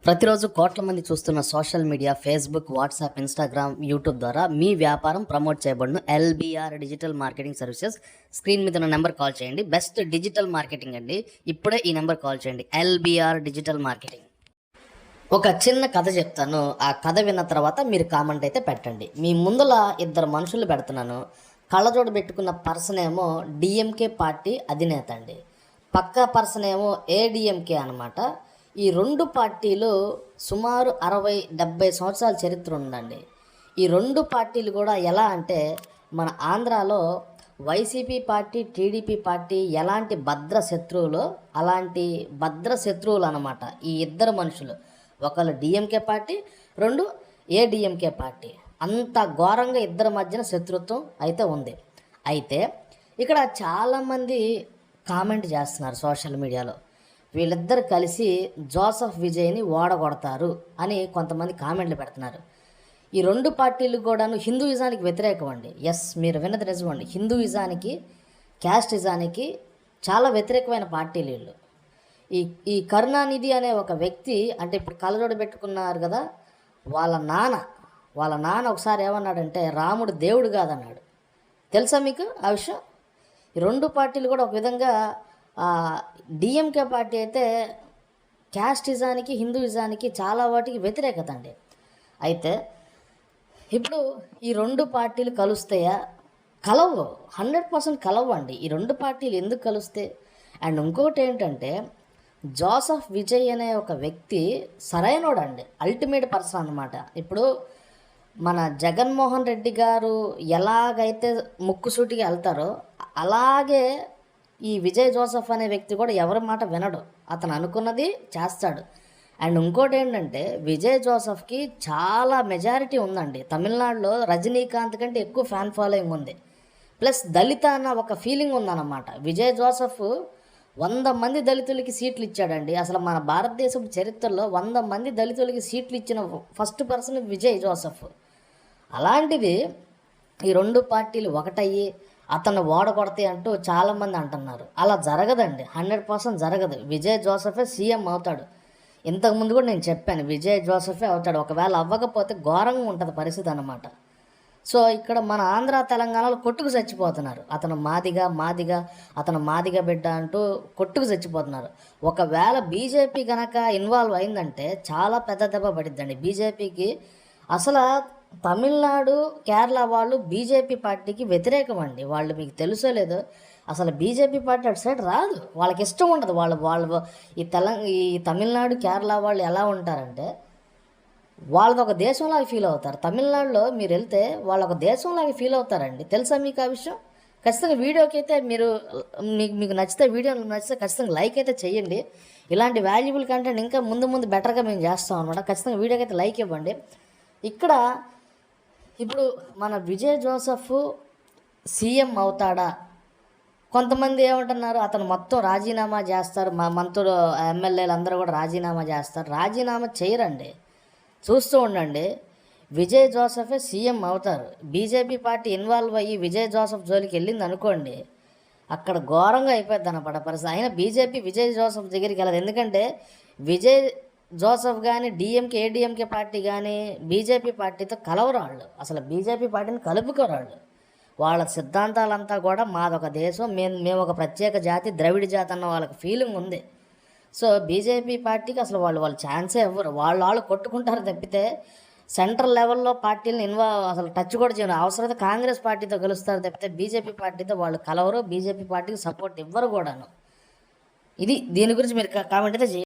ప్రతిరోజు కోట్ల మంది చూస్తున్న social media Facebook, WhatsApp, Instagram, YouTube ద్వారా మీ వ్యాపారం ప్రమోట్ చేయబడును LBR digital marketing services. Screen మీద ఉన్న నెంబర్ కాల్ చేయండి. బెస్ట్ డిజిటల్ మార్కెటింగ్ అండి. ఇప్పుడే ఈ నెంబర్ కాల్ చేయండి. LBR digital marketing. ఒక చిన్న కథ చెప్తాను. ఆ కథ విన్న తర్వాత మీరు కామెంట్ అయితే పెట్టండి. మీ ముందల ఇద్దరు మనుషులు పెడుతున్నాను. కళ్ళజోడు పెట్టుకున్న పర్సన్ ఏమో డిఎంకే పార్టీ అధినేత అండి. పక్క పర్సన్ ఏమో ఏడిఎంకే అనమాట. ఈ రెండు పార్టీలు సుమారు 60-70 సంవత్సరాల చరిత్ర ఉందండి. ఈ రెండు పార్టీలు కూడా ఎలా అంటే, మన ఆంధ్రాలో వైసీపీ పార్టీ, టీడీపీ పార్టీ ఎలాంటి భద్ర శత్రువులో అలాంటి భద్ర శత్రువులు అనమాట ఈ ఇద్దరు మనుషులు. ఒకళ్ళు డిఎంకే పార్టీ, రెండు ఏడిఎంకే పార్టీ. అంత ఘోరంగా ఇద్దరి మధ్యన శత్రుత్వం అయితే ఉంది. అయితే ఇక్కడ చాలామంది కామెంట్ చేస్తున్నారు సోషల్ మీడియాలో, వీళ్ళిద్దరు కలిసి జోసెఫ్ విజయ్ని ఓడగొడతారు అని కొంతమంది కామెంట్లు పెడుతున్నారు. ఈ రెండు పార్టీలు కూడాను హిందూయిజానికి వ్యతిరేకం అండి. ఎస్, మీరు విన్నది నిజమండి. హిందూయిజానికి, క్యాస్టిజానికి చాలా వ్యతిరేకమైన పార్టీలు వీళ్ళు. ఈ ఈ కరుణానిధి అనే ఒక వ్యక్తి, అంటే ఇప్పుడు కళ్ళజోడు పెట్టుకున్నారు కదా, వాళ్ళ నాన్న ఒకసారి ఏమన్నాడంటే రాముడు దేవుడు కాదన్నాడు. తెలుసా మీకు ఆ విషయం? ఈ రెండు పార్టీలు కూడా ఒక విధంగా, డిఎంకే పార్టీ అయితే క్యాస్టిజానికి, హిందూయిజానికి చాలా వాటికి వ్యతిరేకత అండి. అయితే ఇప్పుడు ఈ రెండు పార్టీలు కలుస్తాయా? కలవు, 100% కలవు అండి. ఈ రెండు పార్టీలు ఎందుకు కలుస్తాయి? అండ్ ఇంకొకటి ఏంటంటే, జోసెఫ్ విజయ్ అనే ఒక వ్యక్తి సరైనోడండి, అల్టిమేట్ పర్సన్ అనమాట. ఇప్పుడు మన జగన్మోహన్ రెడ్డి గారు ఎలాగైతే ముక్కుసూటిగా వెళ్తారో అలాగే ఈ విజయ్ జోసెఫ్ అనే వ్యక్తి కూడా ఎవరి మాట వినడు, అతను అనుకున్నది చేస్తాడు. అండ్ ఇంకోటి ఏంటంటే, విజయ్ జోసెఫ్కి చాలా మెజారిటీ ఉందండి. తమిళనాడులో రజనీకాంత్ కంటే ఎక్కువ ఫ్యాన్ ఫాలోయింగ్ ఉంది. ప్లస్ దళిత అన్న ఒక ఫీలింగ్ ఉందన్నమాట. విజయ్ జోసెఫ్ 100 మంది దళితులకి సీట్లు ఇచ్చాడండి. అసలు మన భారతదేశం చరిత్రలో 100 మంది దళితులకి సీట్లు ఇచ్చిన ఫస్ట్ పర్సన్ విజయ్ జోసెఫ్. అలాంటిది ఈ రెండు పార్టీలు ఒకటయ్యి అతను ఓడగొడతాయి అంటూ చాలామంది అంటున్నారు. అలా జరగదండి, 100% జరగదు. విజయ్ జోసెఫే సీఎం అవుతాడు. ఇంతకుముందు కూడా నేను చెప్పాను, విజయ్ జోసెఫే అవుతాడు. ఒకవేళ అవ్వకపోతే ఘోరంగా ఉంటుంది పరిస్థితి అన్నమాట. సో ఇక్కడ మన ఆంధ్ర, తెలంగాణలో కొట్టుకు చచ్చిపోతున్నారు. అతను మాదిగా బిడ్డ అంటూ కొట్టుకు చచ్చిపోతున్నారు. ఒకవేళ బీజేపీ కనుక ఇన్వాల్వ్ అయిందంటే చాలా పెద్ద దెబ్బ పడిద్దండి బీజేపీకి. అసలు తమిళనాడు, కేరళ వాళ్ళు బీజేపీ పార్టీకి వ్యతిరేకం అండి. వాళ్ళు, మీకు తెలుసో లేదో, అసలు బీజేపీ పార్టీ అటు సైడ్ రాదు, వాళ్ళకి ఇష్టం ఉండదు. వాళ్ళు ఈ తమిళనాడు, కేరళ వాళ్ళు ఎలా ఉంటారంటే, వాళ్ళది ఒక దేశంలాగా ఫీల్ అవుతారు. తమిళనాడులో మీరు వెళ్తే వాళ్ళు ఒక దేశంలాగా ఫీల్ అవుతారండి. తెలుసా మీకు ఆ విషయం? ఖచ్చితంగా వీడియోకి అయితే మీకు నచ్చితే, వీడియో నచ్చితే ఖచ్చితంగా లైక్ అయితే చేయండి. ఇలాంటి వాల్యుబుల్ కంటెంట్ ఇంకా ముందు బెటర్గా మేము చేస్తాం అనమాట. ఖచ్చితంగా వీడియోకి అయితే లైక్ ఇవ్వండి. ఇక్కడ ఇప్పుడు మన విజయ్ జోసెఫ్ సీఎం అవుతాడా? కొంతమంది ఏమంటున్నారు, అతను మొత్తం రాజీనామా చేస్తారు, మా మంత్రులు, ఎమ్మెల్యేలు అందరూ కూడా రాజీనామా చేస్తారు. రాజీనామా చేయరండి, చూస్తూ ఉండండి. విజయ్ జోసెఫే సీఎం అవుతారు. బీజేపీ పార్టీ ఇన్వాల్వ్ అయ్యి విజయ్ జోసెఫ్ జోలికి వెళ్ళింది అనుకోండి, అక్కడ ఘోరంగా అయిపోద్ది అన్నమాట పరిస్థితి. అయినా బీజేపీ విజయ్ జోసెఫ్ దగ్గరికి వెళ్ళదు. ఎందుకంటే విజయ్ జోసెఫ్ కానీ, డిఎంకే, ఏడిఎంకే పార్టీ కానీ బీజేపీ పార్టీతో కలవరాళ్ళు. అసలు బీజేపీ పార్టీని కలుపుకోరాళ్ళు. వాళ్ళ సిద్ధాంతాలంతా కూడా మాదొక దేశం, మేము ఒక ప్రత్యేక జాతి, ద్రవిడ జాతి అన్న వాళ్ళకి ఫీలింగ్ ఉంది. సో బీజేపీ పార్టీకి అసలు వాళ్ళు ఛాన్సే ఇవ్వరు. వాళ్ళు కొట్టుకుంటారు తప్పితే సెంట్రల్ లెవెల్లో పార్టీలను అసలు టచ్ కూడా చేయరు. అవసరమైతే కాంగ్రెస్ పార్టీతో కలుస్తారు తప్పితే బీజేపీ పార్టీతో వాళ్ళు కలవరు. బీజేపీ పార్టీకి సపోర్ట్ ఇవ్వరు కూడాను. దీని గురించి మీరు కామెంట్ అయితే చేయండి.